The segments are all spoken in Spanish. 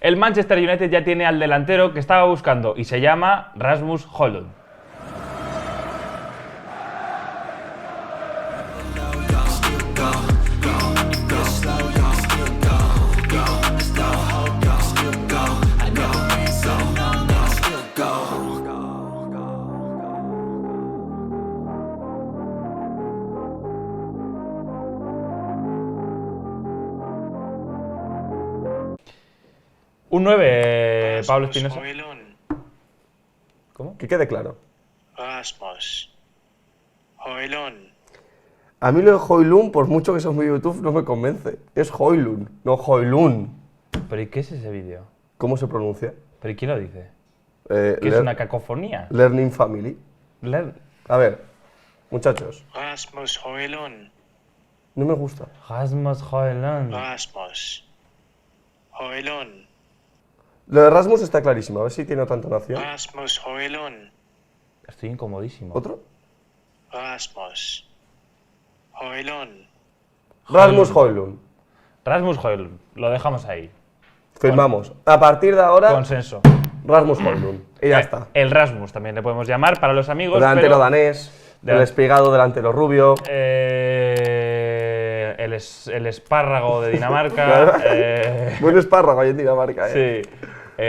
El Manchester United ya tiene al delantero que estaba buscando y se llama Rasmus Højlund. Un 9, Pablo Espinosa. ¿Cómo? Que quede claro. Rasmus Højlund. A mí lo de Højlund, por mucho que sea muy YouTube, no me convence. Es Højlund, no Højlund. ¿Pero y qué es ese vídeo? ¿Cómo se pronuncia? ¿Pero y quién lo dice? ¿Que es una cacofonía? Learning Family. A ver, muchachos. Rasmus Højlund. No me gusta. Rasmus Højlund. Rasmus Højlund. Lo de Rasmus está clarísimo, a ver si tiene otra entonación. Rasmus Højlund. Estoy incomodísimo. ¿Otro? Rasmus Højlund. Rasmus Højlund. Rasmus Højlund. Lo dejamos ahí. Firmamos. A partir de ahora, Consenso. Rasmus Højlund. Y ya está. El Rasmus también le podemos llamar para los amigos. Delantero pero danés, el espigado delantero rubio. El espárrago de Dinamarca. Claro. Buen espárrago ahí en Dinamarca, Sí. Yo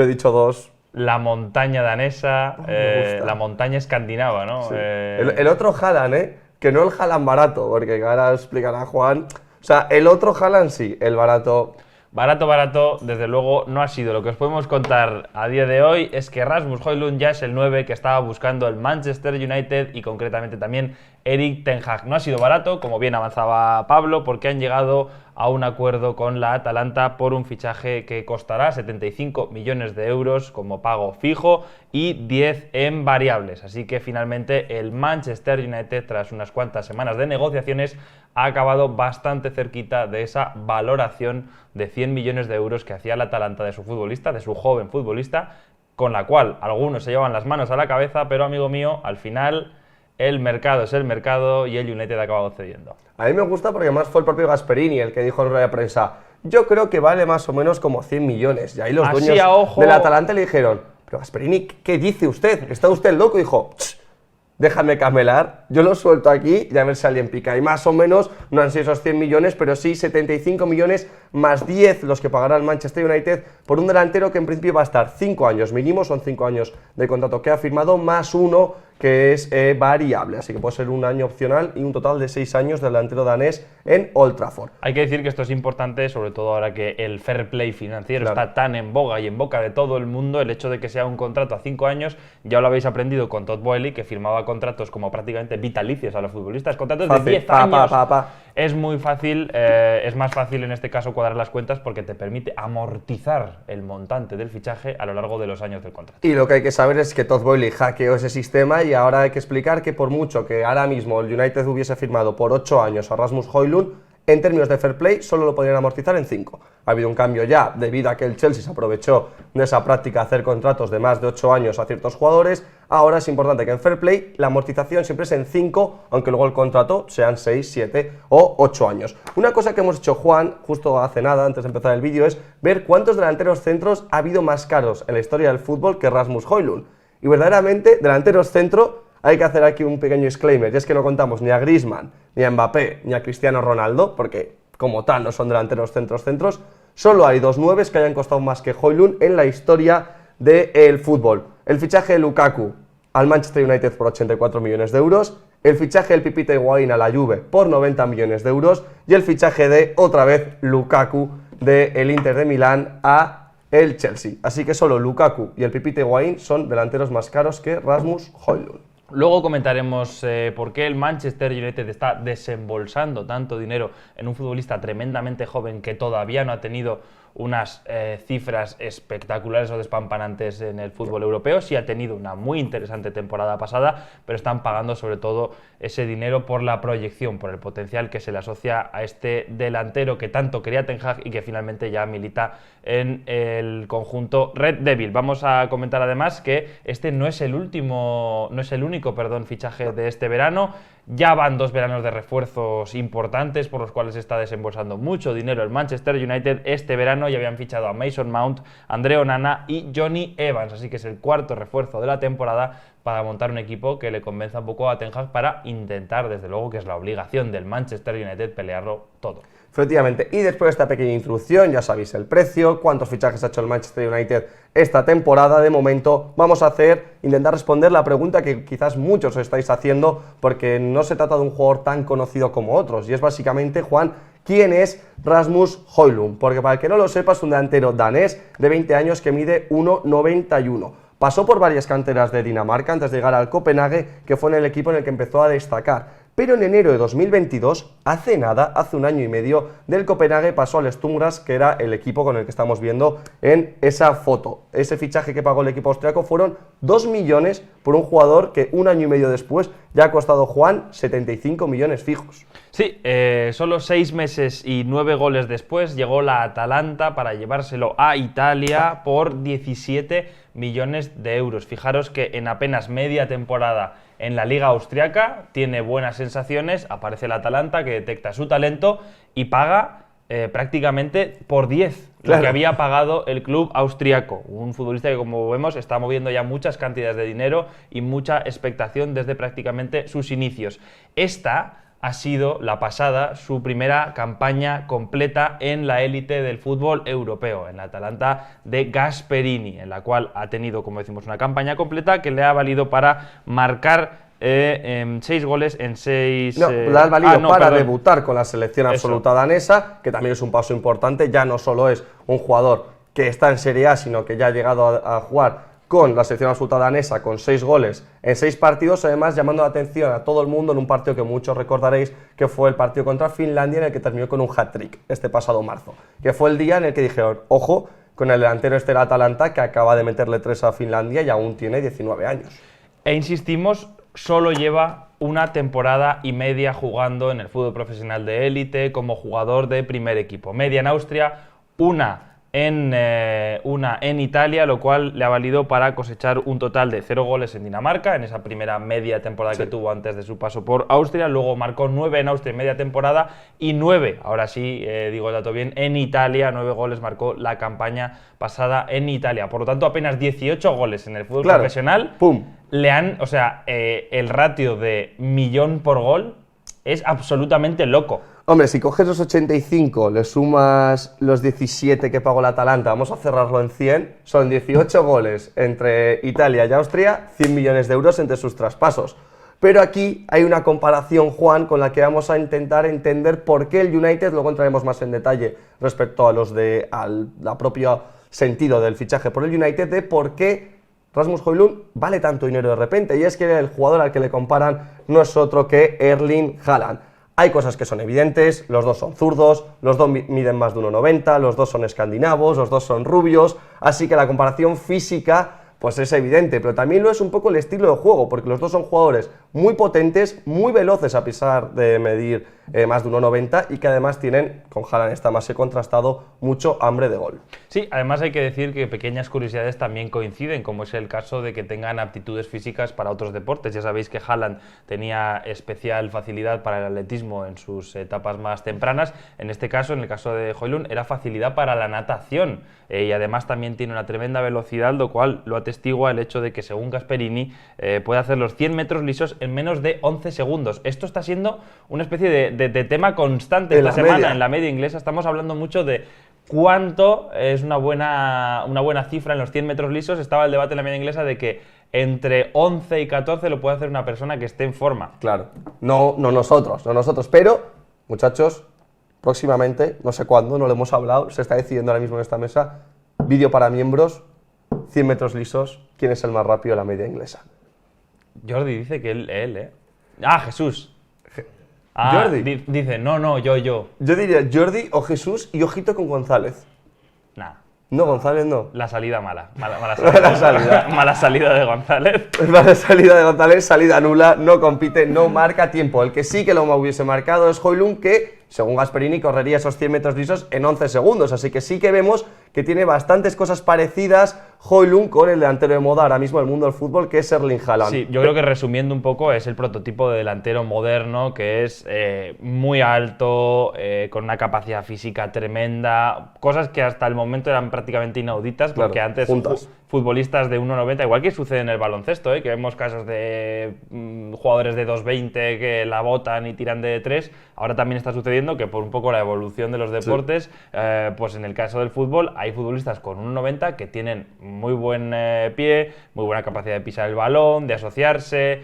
he dicho dos. La montaña danesa, me gusta. la montaña escandinava, ¿no? Sí. El otro Haaland, que no el Haaland barato, porque ahora explicará Juan. O sea, el otro Haaland sí, el barato. Barato, desde luego no ha sido. Lo que os podemos contar a día de hoy es que Rasmus Højlund ya es el 9 que estaba buscando el Manchester United y concretamente también Erik ten Hag. No ha sido barato, como bien avanzaba Pablo, porque han llegado a un acuerdo con la Atalanta por un fichaje que costará 75 millones de euros como pago fijo y 10 en variables. Así que finalmente el Manchester United, tras unas cuantas semanas de negociaciones, ha acabado bastante cerquita de esa valoración de 100 millones de euros que hacía la Atalanta de su futbolista, de su joven futbolista, con la cual algunos se llevan las manos a la cabeza, pero amigo mío, al final el mercado es el mercado y el United ha acabado cediendo. A mí me gusta porque además fue el propio Gasperini el que dijo en rueda de prensa: yo creo que vale más o menos como 100 millones. Y ahí los dueños del Atalanta le dijeron: pero Gasperini, ¿qué dice usted? ¿Está usted loco? Y dijo: déjame camelar, yo lo suelto aquí y a ver si alguien pica. Y más o menos no han sido esos 100 millones, pero sí 75 millones más 10 los que pagará el Manchester United por un delantero que en principio va a estar 5 años mínimo, son 5 años de contrato que ha firmado, más uno que es variable, así que puede ser un año opcional y un total de 6 años del delantero danés en Old Trafford. Hay que decir que esto es importante, sobre todo ahora que el fair play financiero está tan en boga y en boca de todo el mundo. El hecho de que sea un contrato a 5 años, ya lo habéis aprendido con Todd Boehly, que firmaba contratos como prácticamente vitalicios a los futbolistas, contratos de 10 años. Es muy fácil, es más fácil en este caso cuadrar las cuentas porque te permite amortizar el montante del fichaje a lo largo de los años del contrato. Y lo que hay que saber es que Todd Boehly hackeó ese sistema y ahora hay que explicar que por mucho que ahora mismo el United hubiese firmado por 8 años a Rasmus Højlund, en términos de fair play solo lo podrían amortizar en 5. Ha habido un cambio ya debido a que el Chelsea se aprovechó de esa práctica de hacer contratos de más de 8 años a ciertos jugadores. Ahora es importante que en fair play la amortización siempre es en 5, aunque luego el contrato sean 6, 7 o 8 años. Una cosa que hemos hecho, Juan, justo hace nada, antes de empezar el vídeo, es ver cuántos delanteros centros ha habido más caros en la historia del fútbol que Rasmus Højlund. Y verdaderamente, delanteros centro, hay que hacer aquí un pequeño disclaimer, y es que no contamos ni a Griezmann, ni a Mbappé, ni a Cristiano Ronaldo, porque como tal no son delanteros centros, solo hay 2 9s que hayan costado más que Højlund en la historia del fútbol. El fichaje de Lukaku al Manchester United por 84 millones de euros, el fichaje del Pipita Higuaín a la Juve por 90 millones de euros, y el fichaje de, otra vez, Lukaku del Inter de Milán a el Chelsea. Así que solo Lukaku y el Pipita Higuaín son delanteros más caros que Rasmus Højlund. Luego comentaremos por qué el Manchester United está desembolsando tanto dinero en un futbolista tremendamente joven que todavía no ha tenido unas cifras espectaculares o despampanantes en el fútbol europeo. Sí ha tenido una muy interesante temporada pasada, pero están pagando sobre todo ese dinero por la proyección, por el potencial que se le asocia a este delantero que tanto quería Ten Hag y que finalmente ya milita en el conjunto Red Devil. Vamos a comentar además que este no es el único fichaje de este verano. Ya van 2 veranos de refuerzos importantes por los cuales está desembolsando mucho dinero el Manchester United. Este verano ya habían fichado a Mason Mount, Andre Onana y Johnny Evans, así que es el 4.º refuerzo de la temporada para montar un equipo que le convenza un poco a Ten Hag para intentar, desde luego, que es la obligación del Manchester United, pelearlo todo. Efectivamente, y después de esta pequeña introducción, ya sabéis el precio, cuántos fichajes ha hecho el Manchester United esta temporada. De momento vamos a intentar responder la pregunta que quizás muchos os estáis haciendo, porque no se trata de un jugador tan conocido como otros, y es básicamente, Juan, ¿quién es Rasmus Højlund? Porque para el que no lo sepa, es un delantero danés de 20 años que mide 1,91. Pasó por varias canteras de Dinamarca antes de llegar al Copenhague, que fue en el equipo en el que empezó a destacar. Pero en enero de 2022, hace nada, hace un año y medio, del Copenhague pasó al Sturm, que era el equipo con el que estamos viendo en esa foto. Ese fichaje que pagó el equipo austriaco fueron 2 millones por un jugador que un año y medio después ya ha costado, Juan, 75 millones fijos. Sí, solo 6 meses y 9 goles después llegó la Atalanta para llevárselo a Italia por 17 millones de euros. Fijaros que en apenas media temporada en la liga austriaca tiene buenas sensaciones, aparece el Atalanta que detecta su talento y paga prácticamente por 10 lo que había pagado el club austriaco. Un futbolista que, como vemos, está moviendo ya muchas cantidades de dinero y mucha expectación desde prácticamente sus inicios. Esta ha sido la pasada, su primera campaña completa en la élite del fútbol europeo, en la Atalanta de Gasperini, en la cual ha tenido, como decimos, una campaña completa que le ha valido para marcar 6 goles en 6... No, le ha valido para debutar con la selección absoluta danesa, que también es un paso importante. Ya no solo es un jugador que está en Serie A, sino que ya ha llegado a jugar con la selección absoluta danesa con 6 goles en 6 partidos, además llamando la atención a todo el mundo en un partido que muchos recordaréis, que fue el partido contra Finlandia, en el que terminó con un hat-trick este pasado marzo, que fue el día en el que dijeron, ojo, con el delantero del Atalanta, que acaba de meterle 3 a Finlandia y aún tiene 19 años. E insistimos, solo lleva una temporada y media jugando en el fútbol profesional de élite como jugador de primer equipo. Media en Austria, una en Italia, lo cual le ha valido para cosechar un total de 0 goles en Dinamarca, en esa primera media temporada que tuvo antes de su paso por Austria. Luego marcó 9 en Austria en media temporada y 9, ahora sí digo el dato bien, en Italia. 9 goles marcó la campaña pasada en Italia. Por lo tanto, apenas 18 goles en el fútbol profesional. ¡Pum! Le han, o sea, el ratio de millón por gol es absolutamente loco. Hombre, si coges los 85, le sumas los 17 que pagó la Atalanta, vamos a cerrarlo en 100, son 18 goles entre Italia y Austria, 100 millones de euros entre sus traspasos. Pero aquí hay una comparación, Juan, con la que vamos a intentar entender por qué el United, luego entraremos más en detalle respecto a la propia sentido del fichaje por el United, de por qué Rasmus Højlund vale tanto dinero de repente, y es que el jugador al que le comparan no es otro que Erling Haaland. Hay cosas que son evidentes, los dos son zurdos, los dos miden más de 1,90, los dos son escandinavos, los dos son rubios, así que la comparación física pues es evidente, pero también lo es un poco el estilo de juego, porque los dos son jugadores muy potentes, muy veloces a pesar de medir más de 1,90 y que además tienen, con Haaland está más que contrastado, mucho hambre de gol. Sí, además hay que decir que pequeñas curiosidades también coinciden, como es el caso de que tengan aptitudes físicas para otros deportes. Ya sabéis que Haaland tenía especial facilidad para el atletismo en sus etapas más tempranas. En este caso, en el caso de Højlund, era facilidad para la natación y además también tiene una tremenda velocidad, lo cual lo atestigua el hecho de que, según Gasperini, puede hacer los 100 metros lisos en menos de 11 segundos. Esto está siendo una especie de tema constante esta semana en la media inglesa. Estamos hablando mucho de cuánto es una buena cifra en los 100 metros lisos. Estaba el debate en la media inglesa de que entre 11 y 14 lo puede hacer una persona que esté en forma. Claro, no nosotros, pero, muchachos, próximamente, no sé cuándo, no lo hemos hablado, se está decidiendo ahora mismo en esta mesa, vídeo para miembros, 100 metros lisos, ¿quién es el más rápido de la media inglesa? Jordi dice que él. Ah, Jesús. Jordi. Dice, no, yo. Yo diría Jordi o Jesús y ojito con González. Nah. No, González no. La salida mala salida. Mala salida de González. Mala salida de González, salida nula, no compite, no marca tiempo. El que sí que lo hubiese marcado es Højlund, que Según Gasperini, correría esos 100 metros lisos en 11 segundos, así que sí que vemos que tiene bastantes cosas parecidas Højlund con el delantero de moda ahora mismo del mundo del fútbol, que es Erling Haaland. Sí, yo creo que resumiendo un poco es el prototipo de delantero moderno, que es muy alto, con una capacidad física tremenda, cosas que hasta el momento eran prácticamente inauditas, Claro, porque antes juntas. futbolistas de 1,90, igual que sucede en el baloncesto, que vemos casos de jugadores de 2,20 que la botan y tiran de 3, ahora también está sucediendo que por un poco la evolución de los deportes, pues en el caso del fútbol hay futbolistas con 1,90 que tienen muy buen pie, muy buena capacidad de pisar el balón, de asociarse,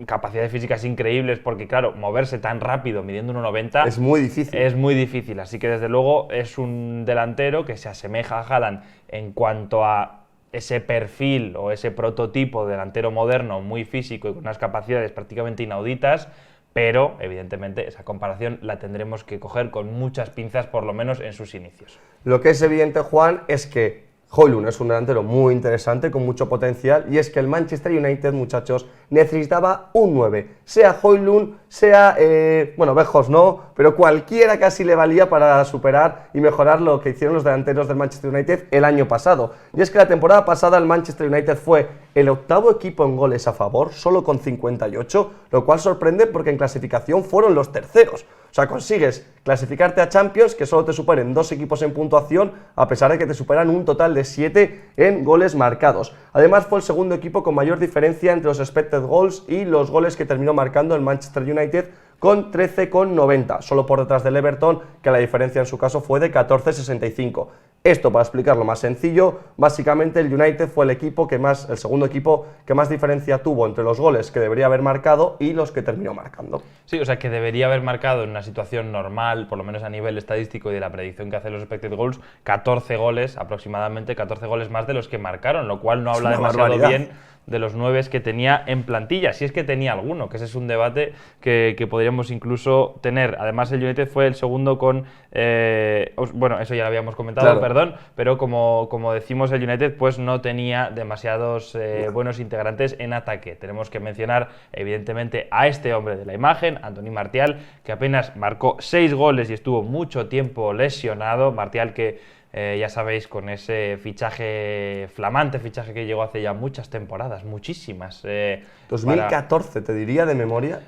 capacidades físicas increíbles, porque claro, moverse tan rápido midiendo 1,90 es muy difícil. Es muy difícil, así que desde luego es un delantero que se asemeja a Haaland en cuanto a ese perfil o ese prototipo de delantero moderno muy físico y con unas capacidades prácticamente inauditas, pero evidentemente esa comparación la tendremos que coger con muchas pinzas, por lo menos en sus inicios. Lo que es evidente, Juan, es que Højlund es un delantero muy interesante, con mucho potencial, y es que el Manchester United, muchachos, necesitaba un 9. Sea Højlund, sea, Weghorst no, pero cualquiera casi le valía para superar y mejorar lo que hicieron los delanteros del Manchester United el año pasado. Y es que la temporada pasada el Manchester United fue el 8º equipo en goles a favor, solo con 58, lo cual sorprende porque en clasificación fueron los terceros. O sea, consigues clasificarte a Champions, que solo te superen 2 equipos en puntuación, a pesar de que te superan un total de 7 en goles marcados. Además, fue el segundo equipo con mayor diferencia entre los expected goals y los goles que terminó marcando el Manchester United, con 13,90, solo por detrás del Everton, que la diferencia en su caso fue de 14,65. Esto, para explicarlo más sencillo, básicamente el United fue el segundo equipo que más diferencia tuvo entre los goles que debería haber marcado y los que terminó marcando. Sí, o sea, que debería haber marcado en una situación normal, por lo menos a nivel estadístico y de la predicción que hacen los expected goals, 14 goles, aproximadamente 14 goles más de los que marcaron, lo cual no habla demasiado barbaridad. bien de los 9 que tenía en plantilla, si es que tenía alguno, que ese es un debate que podríamos incluso tener. Además, el United fue el segundo con... bueno, eso ya lo habíamos comentado, Claro. perdón, pero como decimos, el United pues no tenía demasiados buenos integrantes en ataque. Tenemos que mencionar, evidentemente, a este hombre de la imagen, Anthony Martial, que apenas marcó 6 goles y estuvo mucho tiempo lesionado. Martial que... ya sabéis, con ese flamante fichaje que llegó hace ya muchas temporadas, muchísimas. 2014, te diría de memoria.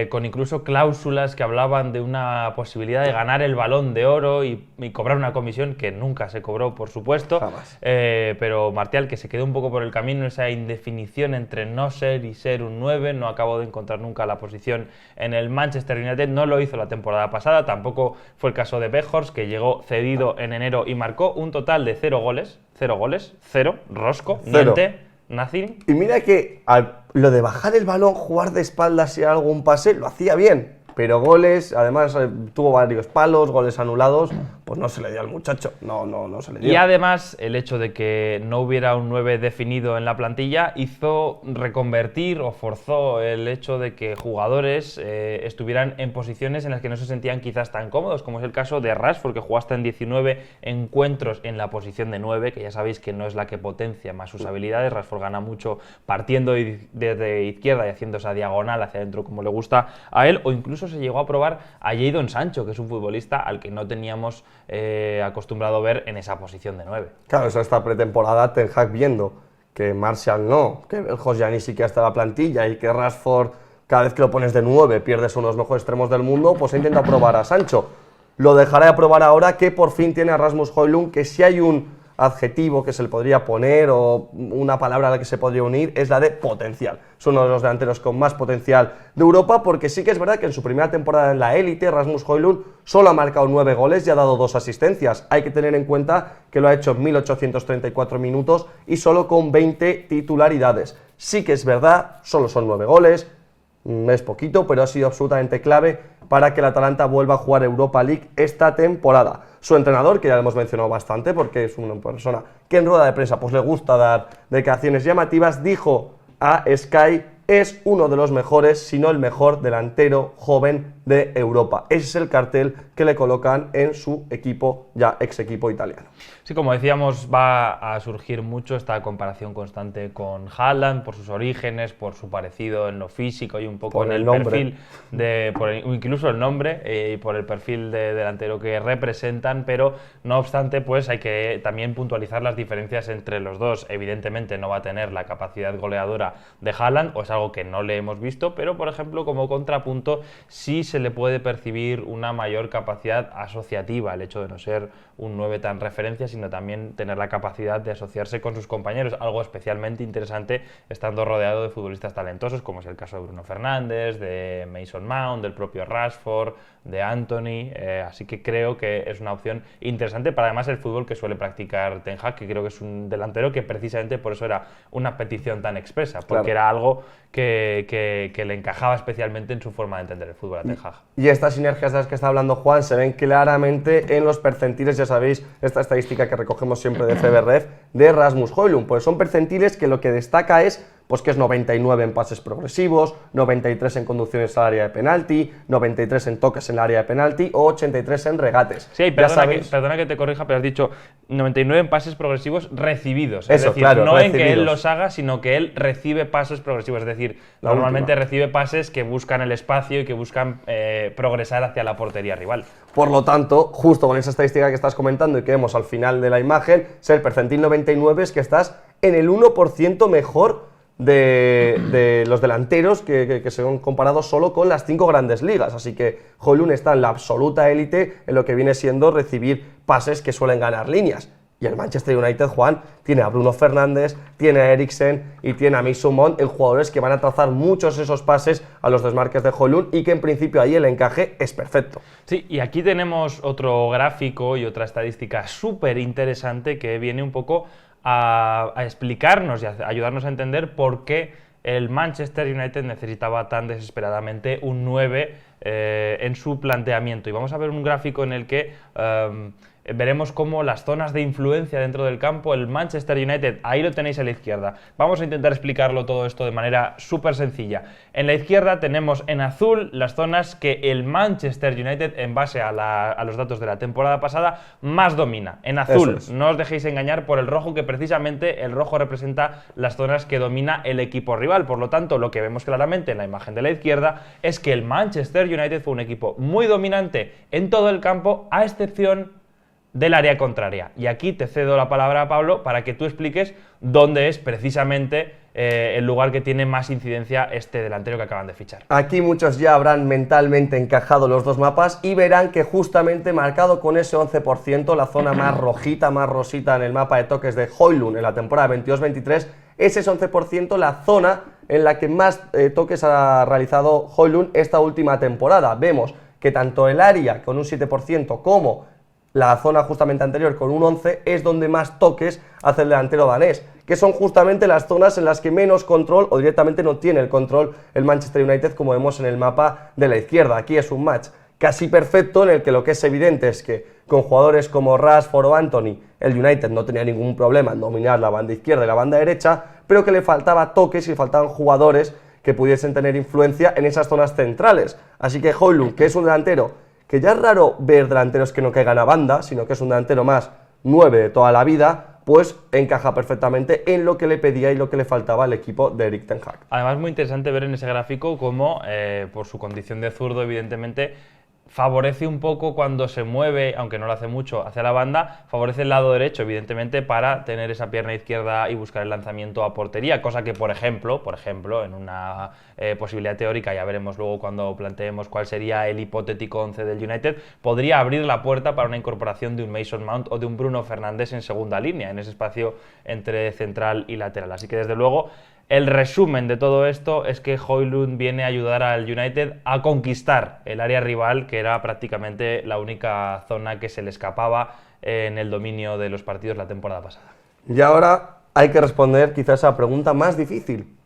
Con incluso cláusulas que hablaban de una posibilidad de ganar el Balón de Oro y cobrar una comisión que nunca se cobró, por supuesto. Jamás. Pero Martial, que se quedó un poco por el camino, esa indefinición entre no ser y ser un 9, no acabó de encontrar nunca la posición en el Manchester United, no lo hizo la temporada pasada, tampoco fue el caso de Weghorst, que llegó cedido en enero y marcó un total de 0 goles, 0, rosco, Cero. niente, nothing. Y mira que lo de bajar el balón, jugar de espaldas y algún pase, lo hacía bien. Pero goles, además tuvo varios palos, goles anulados, pues no se le dio al muchacho, no se le dio. Y además, el hecho de que no hubiera un 9 definido en la plantilla hizo reconvertir o forzó el hecho de que jugadores estuvieran en posiciones en las que no se sentían quizás tan cómodos, como es el caso de Rashford, que jugó hasta en 19 encuentros en la posición de 9, que ya sabéis que no es la que potencia más sus habilidades. Rashford gana mucho partiendo desde izquierda y haciendo esa diagonal hacia adentro como le gusta a él, o incluso se llegó a probar a Jadon Sancho, que es un futbolista al que no teníamos acostumbrado ver en esa posición de 9. Claro, eso esta pretemporada Ten Hag viendo que Martial no, que el Josjani sí que está en la plantilla y que Rashford, cada vez que lo pones de 9, pierdes uno de los mejores extremos del mundo, pues intenta probar a Sancho. Lo dejará de probar ahora que por fin tiene a Rasmus Højlund, que si hay un adjetivo que se le podría poner o una palabra a la que se podría unir, es la de potencial. Es uno de los delanteros con más potencial de Europa, porque sí que es verdad que en su primera temporada en la élite, Rasmus Højlund solo ha marcado 9 goles y ha dado 2 asistencias. Hay que tener en cuenta que lo ha hecho en 1834 minutos y solo con 20 titularidades. Sí que es verdad, solo son 9 goles, es poquito, pero ha sido absolutamente clave para que el Atalanta vuelva a jugar Europa League esta temporada. Su entrenador, que ya lo hemos mencionado bastante porque es una persona que en rueda de prensa pues le gusta dar declaraciones llamativas, dijo a Sky: es uno de los mejores, si no el mejor delantero joven de Europa. Ese es el cartel que le colocan en su equipo, ya ex equipo italiano. Sí, como decíamos, va a surgir mucho esta comparación constante con Haaland por sus orígenes, por su parecido en lo físico y un poco en el perfil, incluso el nombre y por el perfil de delantero que representan, pero no obstante, pues hay que también puntualizar las diferencias entre los dos. Evidentemente no va a tener la capacidad goleadora de Haaland, o es algo que no le hemos visto, pero por ejemplo como contrapunto sí se le puede percibir una mayor capacidad asociativa, el hecho de no ser un 9 tan referencia, sino también tener la capacidad de asociarse con sus compañeros, algo especialmente interesante estando rodeado de futbolistas talentosos, como es el caso de Bruno Fernández, de Mason Mount, del propio Rashford, de Antony, así que creo que es una opción interesante para además el fútbol que suele practicar Ten Hag, que creo que es un delantero que precisamente por eso era una petición tan expresa, porque era algo que le encajaba especialmente en su forma de entender el fútbol a Ten Hag. Y estas sinergias de las que está hablando Juan se ven claramente en los percentiles, ya sabéis, esta estadística que recogemos siempre de FBref, de Rasmus Højlund, pues son percentiles que lo que destaca es pues que es 99 en pases progresivos, 93 en conducciones al área de penalti, 93 en toques en el área de penalti o 83 en regates. Sí, perdona que te corrija, pero has dicho 99 en pases progresivos recibidos. Es decir, claro, no recibidos. En que él los haga, sino que él recibe pases progresivos. Es decir, normalmente recibe pases que buscan el espacio y que buscan progresar hacia la portería rival. Por lo tanto, justo con esa estadística que estás comentando y que vemos al final de la imagen, es el percentil 99 es que estás en el 1% mejor de los delanteros que se han comparado solo con las 5 grandes ligas, así que Højlund está en la absoluta élite en lo que viene siendo recibir pases que suelen ganar líneas. Y el Manchester United, Juan, tiene a Bruno Fernández, tiene a Eriksen y tiene a Mason Mount, en jugadores que van a trazar muchos esos pases a los desmarques de Højlund y que en principio ahí el encaje es perfecto. Sí, y aquí tenemos otro gráfico y otra estadística súper interesante que viene un poco a explicarnos y a ayudarnos a entender por qué el Manchester United necesitaba tan desesperadamente un 9 en su planteamiento. Y vamos a ver un gráfico en el que veremos cómo las zonas de influencia dentro del campo, el Manchester United, ahí lo tenéis a la izquierda. Vamos a intentar explicarlo todo esto de manera súper sencilla. En la izquierda tenemos en azul las zonas que el Manchester United, en base a los datos de la temporada pasada, más domina. En azul, no os dejéis engañar por el rojo, que precisamente el rojo representa las zonas que domina el equipo rival. Por lo tanto, lo que vemos claramente en la imagen de la izquierda es que el Manchester United fue un equipo muy dominante en todo el campo, a excepción del área contraria. Y aquí te cedo la palabra a Pablo para que tú expliques dónde es precisamente el lugar que tiene más incidencia este delantero que acaban de fichar. Aquí muchos ya habrán mentalmente encajado los dos mapas y verán que justamente marcado con ese 11%, la zona más rojita, más rosita en el mapa de toques de Højlund en la temporada 22-23, ese es 11% la zona en la que más toques ha realizado Højlund esta última temporada. Vemos que tanto el área con un 7% como la zona justamente anterior con un 11 es donde más toques hace el delantero danés, que son justamente las zonas en las que menos control o directamente no tiene el control el Manchester United, como vemos en el mapa de la izquierda. Aquí es un match casi perfecto en el que lo que es evidente es que con jugadores como Rashford o Antony el United no tenía ningún problema en dominar la banda izquierda y la banda derecha, pero que le faltaba toques y le faltaban jugadores que pudiesen tener influencia en esas zonas centrales. Así que Højlund, que es un delantero que ya es raro ver delanteros que no caigan a banda, sino que es un delantero más 9 de toda la vida, pues encaja perfectamente en lo que le pedía y lo que le faltaba al equipo de Erik Ten Hag. Además, muy interesante ver en ese gráfico cómo, por su condición de zurdo, evidentemente, favorece un poco cuando se mueve, aunque no lo hace mucho, hacia la banda, favorece el lado derecho, evidentemente, para tener esa pierna izquierda y buscar el lanzamiento a portería, cosa que, por ejemplo, en una posibilidad teórica, ya veremos luego cuando planteemos cuál sería el hipotético 11 del United, podría abrir la puerta para una incorporación de un Mason Mount o de un Bruno Fernández en segunda línea, en ese espacio entre central y lateral. Así que, desde luego, el resumen de todo esto es que Højlund viene a ayudar al United a conquistar el área rival, que era prácticamente la única zona que se le escapaba en el dominio de los partidos la temporada pasada. Y ahora hay que responder quizás a la pregunta más difícil,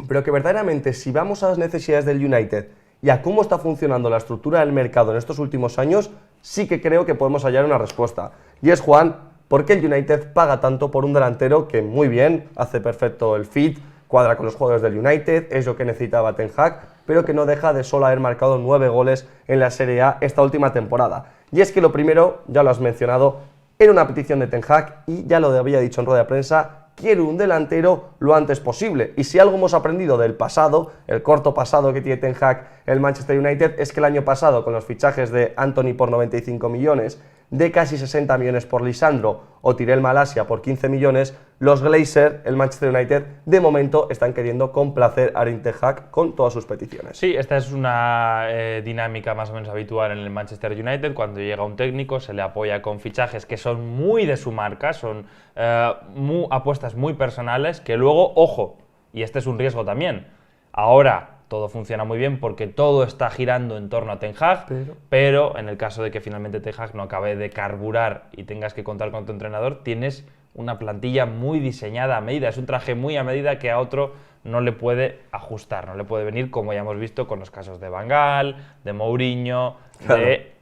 pero que verdaderamente si vamos a las necesidades del United y a cómo está funcionando la estructura del mercado en estos últimos años, sí que creo que podemos hallar una respuesta. Y es, Juan, ¿por qué el United paga tanto por un delantero que muy bien hace perfecto el fit? cuadra con los jugadores del United, es lo que necesitaba Ten Hag, pero que no deja de solo haber marcado 9 goles en la Serie A esta última temporada. Y es que lo primero, ya lo has mencionado, era una petición de Ten Hag y ya lo había dicho en rueda de prensa, quiere un delantero lo antes posible. Y si algo hemos aprendido del pasado, el corto pasado que tiene Ten Hag el Manchester United, es que el año pasado, con los fichajes de Antony por 95 millones, de casi 60 millones por Lisandro o Tyrell Malacia por 15 millones, los Glazers, el Manchester United, de momento están queriendo complacer a Erik ten Hag con todas sus peticiones. Sí, esta es una dinámica más o menos habitual en el Manchester United. Cuando llega un técnico se le apoya con fichajes que son muy de su marca, son apuestas muy personales, que luego, ojo, y este es un riesgo también, ahora todo funciona muy bien porque todo está girando en torno a Ten Hag, pero en el caso de que finalmente Ten Hag no acabe de carburar y tengas que contar con tu entrenador, tienes una plantilla muy diseñada a medida, es un traje muy a medida que a otro no le puede ajustar, no le puede venir, como ya hemos visto con los casos de Van Gaal, de Mourinho, claro, de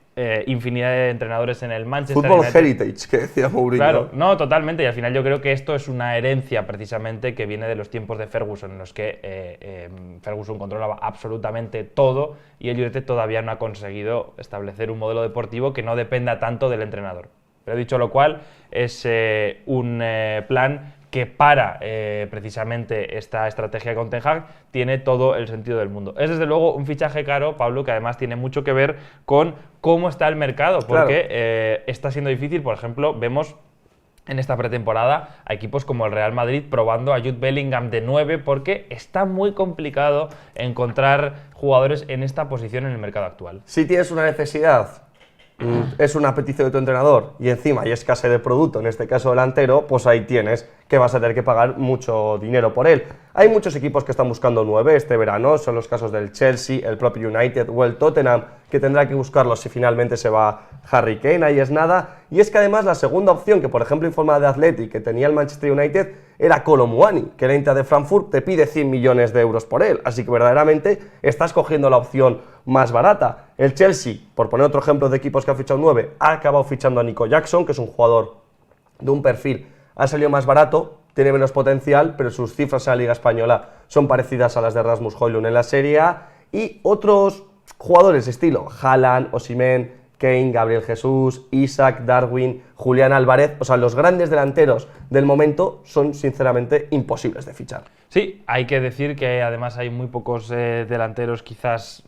infinidad de entrenadores en el Manchester Football United. Heritage, que decía Mourinho. Claro, no, totalmente, y al final yo creo que esto es una herencia precisamente que viene de los tiempos de Ferguson, en los que Ferguson controlaba absolutamente todo y el United todavía no ha conseguido establecer un modelo deportivo que no dependa tanto del entrenador. Pero dicho lo cual, es un plan que para precisamente esta estrategia con Ten Hag tiene todo el sentido del mundo. Es desde luego un fichaje caro, Pablo, que además tiene mucho que ver con cómo está el mercado, porque claro, está siendo difícil. Por ejemplo, vemos en esta pretemporada a equipos como el Real Madrid probando a Jude Bellingham de 9 porque está muy complicado encontrar jugadores en esta posición en el mercado actual. Si tienes una necesidad, es una petición de tu entrenador y encima hay escasez de producto, en este caso delantero, pues ahí tienes que vas a tener que pagar mucho dinero por él. Hay muchos equipos que están buscando 9 este verano, son los casos del Chelsea, el propio United o el Tottenham, que tendrá que buscarlo si finalmente se va Harry Kane, ahí es nada. Y es que además la segunda opción, que por ejemplo informaba de Athletic, que tenía el Manchester United, era Kolo Muani, que el Eintracht de Frankfurt te pide 100 millones de euros por él, así que verdaderamente estás cogiendo la opción más barata. El Chelsea, por poner otro ejemplo de equipos que ha fichado 9, ha acabado fichando a Nico Jackson, que es un jugador de un perfil, ha salido más barato, tiene menos potencial, pero sus cifras en la Liga Española son parecidas a las de Rasmus Højlund en la Serie A, y otros jugadores de estilo Haaland, Osimhen, Kane, Gabriel Jesús, Isaac, Darwin, Julián Álvarez, o sea, los grandes delanteros del momento son sinceramente imposibles de fichar. Sí, hay que decir que además hay muy pocos delanteros quizás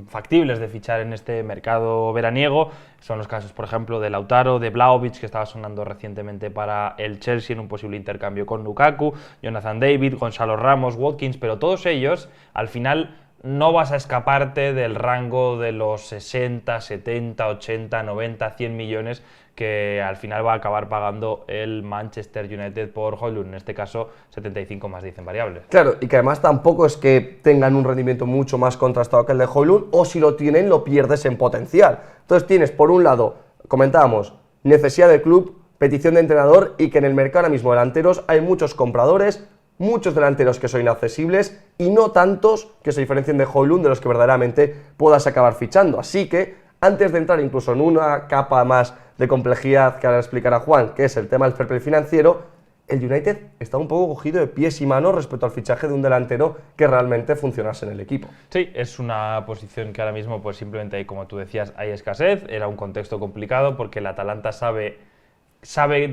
factibles de fichar en este mercado veraniego. Son los casos, por ejemplo, de Lautaro, de Vlahovic, que estaba sonando recientemente para el Chelsea en un posible intercambio con Lukaku, Jonathan David, Gonzalo Ramos, Watkins, pero todos ellos al final no vas a escaparte del rango de los 60, 70, 80, 90, 100 millones que al final va a acabar pagando el Manchester United por Højlund, en este caso 75 más 10 en variables. Claro, y que además tampoco es que tengan un rendimiento mucho más contrastado que el de Højlund, o si lo tienen lo pierdes en potencial. Entonces tienes por un lado, comentábamos, necesidad de club, petición de entrenador, y que en el mercado ahora mismo delanteros hay muchos compradores, muchos delanteros que son inaccesibles y no tantos que se diferencien de Højlund de los que verdaderamente puedas acabar fichando. Así que antes de entrar incluso en una capa más de complejidad que ahora explicará Juan, que es el tema del fair play financiero, el United está un poco cogido de pies y manos respecto al fichaje de un delantero que realmente funcionase en el equipo. Sí, es una posición que ahora mismo pues simplemente hay, como tú decías, hay escasez, era un contexto complicado porque el Atalanta sabe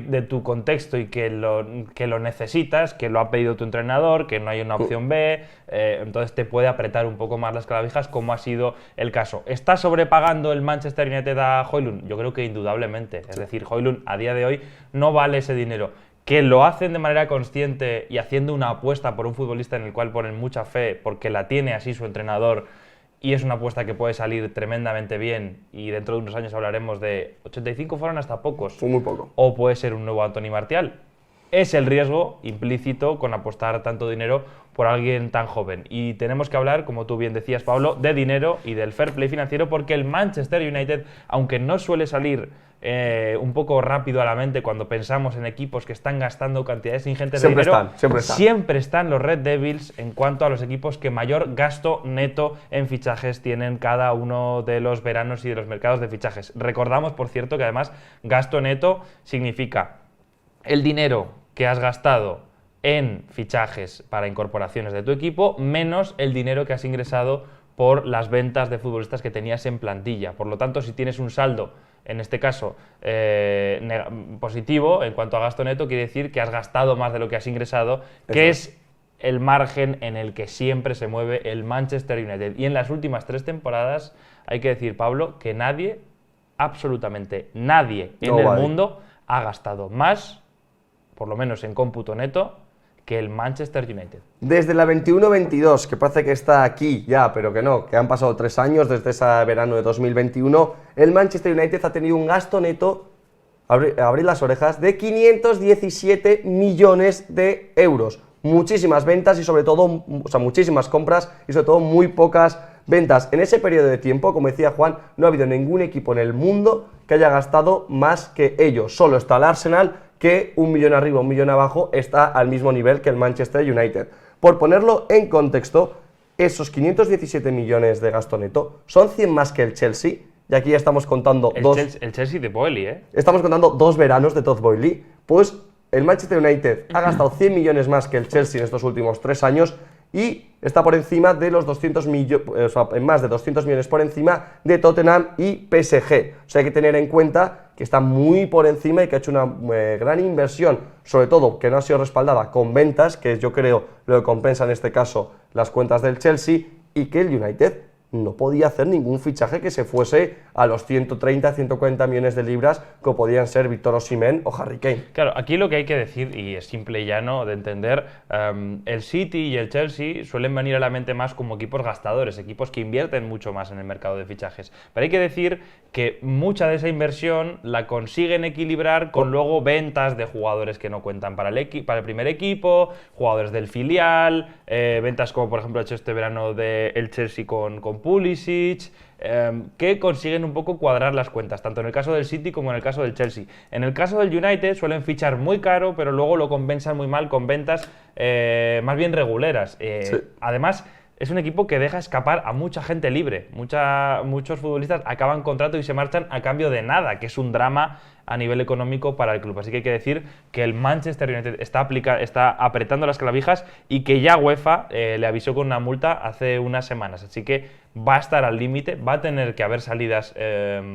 de tu contexto y que lo necesitas, que lo ha pedido tu entrenador, que no hay una opción B, entonces te puede apretar un poco más las clavijas, como ha sido el caso. ¿Está sobrepagando el Manchester United a Højlund? Yo creo que indudablemente, es decir, Højlund a día de hoy no vale ese dinero. Que lo hacen de manera consciente y haciendo una apuesta por un futbolista en el cual ponen mucha fe, porque la tiene así su entrenador, y es una apuesta que puede salir tremendamente bien, y dentro de unos años hablaremos de 85 fueron hasta pocos. Fue muy poco. O puede ser un nuevo Anthony Martial. Es el riesgo implícito con apostar tanto dinero por alguien tan joven. Y tenemos que hablar, como tú bien decías, Pablo, de dinero y del fair play financiero, porque el Manchester United, aunque no suele salir un poco rápido a la mente cuando pensamos en equipos que están gastando cantidades ingentes de dinero, siempre están los Red Devils en cuanto a los equipos que mayor gasto neto en fichajes tienen cada uno de los veranos y de los mercados de fichajes. Recordamos, por cierto, que además gasto neto significa el dinero que has gastado en fichajes para incorporaciones de tu equipo, menos el dinero que has ingresado por las ventas de futbolistas que tenías en plantilla. Por lo tanto, si tienes un saldo, en este caso, positivo en cuanto a gasto neto, quiere decir que has gastado más de lo que has ingresado, que es el margen en el que siempre se mueve el Manchester United. Y en las últimas 3 temporadas, hay que decir, Pablo, que nadie, absolutamente nadie en el mundo ha gastado más, por lo menos en cómputo neto, que el Manchester United. Desde la 21-22, que parece que está aquí ya, pero que no, que han pasado 3 años desde ese verano de 2021, el Manchester United ha tenido un gasto neto, abrid las orejas, de 517 millones de euros. Muchísimas ventas y sobre todo, o sea, muchísimas compras y sobre todo muy pocas ventas. En ese periodo de tiempo, como decía Juan, no ha habido ningún equipo en el mundo que haya gastado más que ellos. Solo está el Arsenal, que 1 millón arriba, 1 millón abajo, está al mismo nivel que el Manchester United. Por ponerlo en contexto, esos 517 millones de gasto neto son 100 más que el Chelsea, y aquí ya estamos contando el Chelsea de Boehly, ¿eh? Estamos contando 2 veranos de Todd Boehly. Pues el Manchester United ha gastado 100 millones más que el Chelsea en estos últimos 3 años y está por encima de los 200 millones, o sea, más de 200 millones por encima de Tottenham y PSG. O sea, hay que tener en cuenta que está muy por encima y que ha hecho una gran inversión, sobre todo que no ha sido respaldada con ventas, que yo creo lo que compensa en este caso las cuentas del Chelsea, y que el United no podía hacer ningún fichaje que se fuese a los 130, 140 millones de libras que podían ser Víctor Osimhen o Harry Kane. Claro, aquí lo que hay que decir, y es simple y llano de entender, el City y el Chelsea suelen venir a la mente más como equipos gastadores, equipos que invierten mucho más en el mercado de fichajes. Pero hay que decir que mucha de esa inversión la consiguen equilibrar con luego ventas de jugadores que no cuentan para el primer equipo, jugadores del filial, ventas como por ejemplo ha hecho este verano el Chelsea con Pulisic, que consiguen un poco cuadrar las cuentas, tanto en el caso del City como en el caso del Chelsea. En el caso del United suelen fichar muy caro, pero luego lo compensan muy mal con ventas más bien reguleras. Sí. Además, es un equipo que deja escapar a mucha gente libre. Muchos futbolistas acaban contrato y se marchan a cambio de nada, que es un drama a nivel económico para el club. Así que hay que decir que el Manchester United está apretando las clavijas y que ya UEFA le avisó con una multa hace unas semanas. Así que va a estar al límite, va a tener que haber salidas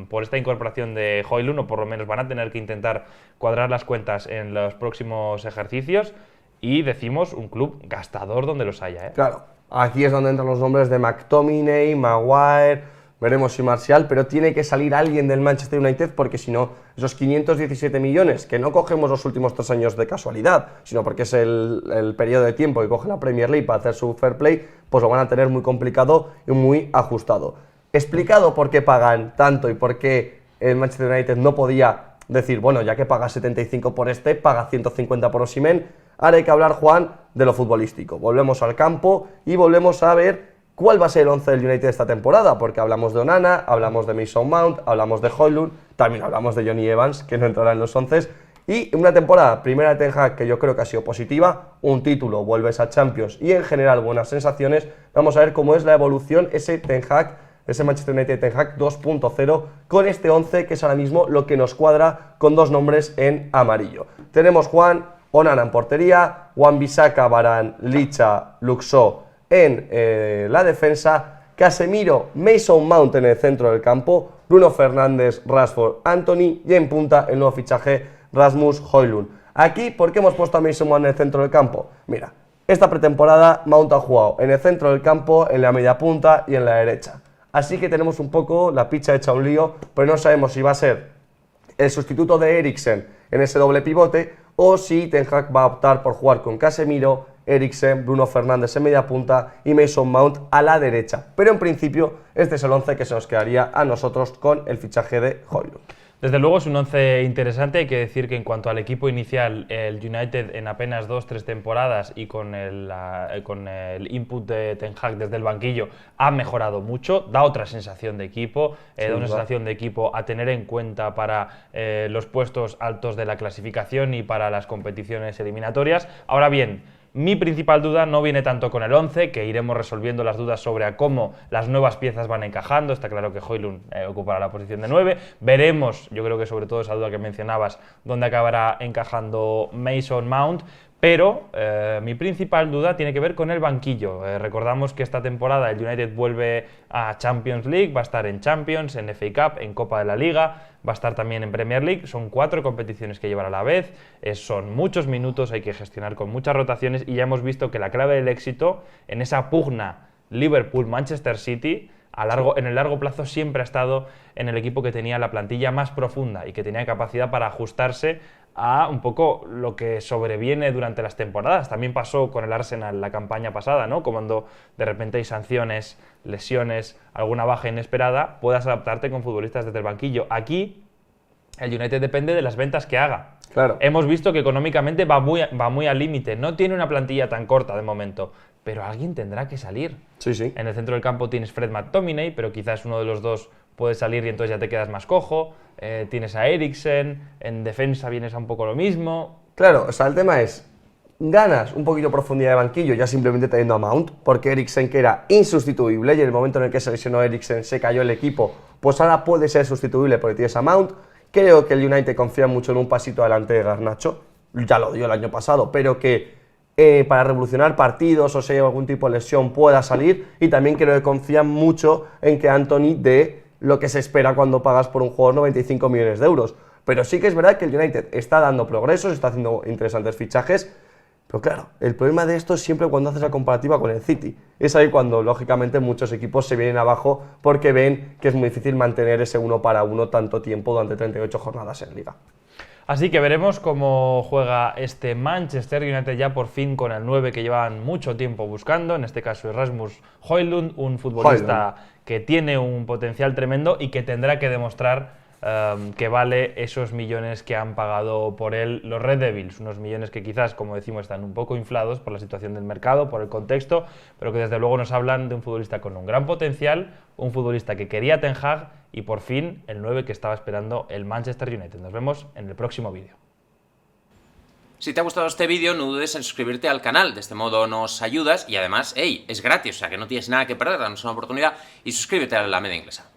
por esta incorporación de Højlund, o por lo menos van a tener que intentar cuadrar las cuentas en los próximos ejercicios. Y decimos un club gastador donde los haya, ¿eh? Claro, aquí es donde entran los nombres de McTominay, Maguire, veremos si Martial, pero tiene que salir alguien del Manchester United porque si no, esos 517 millones, que no cogemos los últimos 3 años de casualidad, sino porque es el periodo de tiempo que coge la Premier League para hacer su fair play, pues lo van a tener muy complicado y muy ajustado. Explicado por qué pagan tanto y por qué el Manchester United no podía decir, bueno, ya que paga 75 por paga 150 por Osimhen. Ahora hay que hablar, Juan, de lo futbolístico. Volvemos al campo y volvemos a ver cuál va a ser el 11 del United esta temporada, porque hablamos de Onana, hablamos de Mason Mount, hablamos de Højlund, también hablamos de Johnny Evans, que no entrará en los 11. Y una temporada primera de Ten Hag que yo creo que ha sido positiva, un título, vuelves a Champions y en general buenas sensaciones. Vamos a ver cómo es la evolución ese Manchester United Ten Hag 2.0 con este 11 que es ahora mismo lo que nos cuadra con 2 nombres en amarillo. Tenemos, Juan, Onana en portería, Wan-Bissaka, Varane, Licha, Luxor en la defensa, Casemiro, Mason Mount en el centro del campo, Bruno Fernández, Rashford, Antony y en punta el nuevo fichaje Rasmus Højlund. Aquí, ¿por qué hemos puesto a Mason Mount en el centro del campo? Mira, esta pretemporada Mount ha jugado en el centro del campo, en la media punta y en la derecha. Así que tenemos un poco la picha hecha un lío, pero no sabemos si va a ser el sustituto de Eriksen en ese doble pivote o si Ten Hag va a optar por jugar con Casemiro, Eriksen, Bruno Fernández en media punta y Mason Mount a la derecha. Pero en principio este es el 11 que se nos quedaría a nosotros con el fichaje de Højlund. Desde luego es un 11 interesante. Hay que decir que en cuanto al equipo inicial, el United en apenas 2-3 temporadas y con el input de Ten Hag desde el banquillo ha mejorado mucho, da otra sensación de equipo, da una sensación de equipo a tener en cuenta para los puestos altos de la clasificación y para las competiciones eliminatorias. Ahora bien, mi principal duda no viene tanto con el 11, que iremos resolviendo las dudas sobre a cómo las nuevas piezas van encajando. Está claro que Højlund ocupará la posición de 9. Veremos, yo creo que sobre todo esa duda que mencionabas, dónde acabará encajando Mason Mount. Pero mi principal duda tiene que ver con el banquillo. Recordamos que esta temporada el United vuelve a Champions League, va a estar en Champions, en FA Cup, en Copa de la Liga, va a estar también en Premier League. Son 4 competiciones que llevar a la vez, son muchos minutos, hay que gestionar con muchas rotaciones y ya hemos visto que la clave del éxito en esa pugna Liverpool-Manchester City en el largo plazo siempre ha estado en el equipo que tenía la plantilla más profunda y que tenía capacidad para ajustarse a un poco lo que sobreviene durante las temporadas. También pasó con el Arsenal la campaña pasada, ¿no? Cuando de repente hay sanciones, lesiones, alguna baja inesperada, puedas adaptarte con futbolistas desde el banquillo. Aquí el United depende de las ventas que haga. Claro. Hemos visto que económicamente va muy al límite, no tiene una plantilla tan corta de momento, pero alguien tendrá que salir. Sí, sí. En el centro del campo tienes Fred McTominay, pero quizás uno de los dos puede salir y entonces ya te quedas más cojo. Tienes a Eriksen, en defensa vienes a un poco lo mismo. Claro, o sea, el tema es, ganas un poquito de profundidad de banquillo ya simplemente teniendo a Mount, porque Eriksen, que era insustituible, y en el momento en el que se lesionó Eriksen se cayó el equipo, pues ahora puede ser sustituible porque tienes a Mount. Creo que el United confía mucho en un pasito adelante de Garnacho, ya lo dio el año pasado, pero que para revolucionar partidos o si hay algún tipo de lesión pueda salir, y también creo que confían mucho en que Anthony dé lo que se espera cuando pagas por un jugador 95 millones de euros. Pero sí que es verdad que el United está dando progresos, está haciendo interesantes fichajes, pero claro, el problema de esto es siempre cuando haces la comparativa con el City. Es ahí cuando, lógicamente, muchos equipos se vienen abajo porque ven que es muy difícil mantener ese 1 para 1 tanto tiempo durante 38 jornadas en Liga. Así que veremos cómo juega este Manchester United ya por fin con el 9 que llevan mucho tiempo buscando, en este caso Rasmus Højlund, un futbolista que tiene un potencial tremendo y que tendrá que demostrar que vale esos millones que han pagado por él los Red Devils, unos millones que quizás, como decimos, están un poco inflados por la situación del mercado, por el contexto, pero que desde luego nos hablan de un futbolista con un gran potencial, un futbolista que quería Ten Hag y por fin el 9 que estaba esperando el Manchester United. Nos vemos en el próximo vídeo. Si te ha gustado este vídeo, no dudes en suscribirte al canal, de este modo nos ayudas y además, hey, es gratis, o sea que no tienes nada que perder, danos una oportunidad y suscríbete a La Media Inglesa.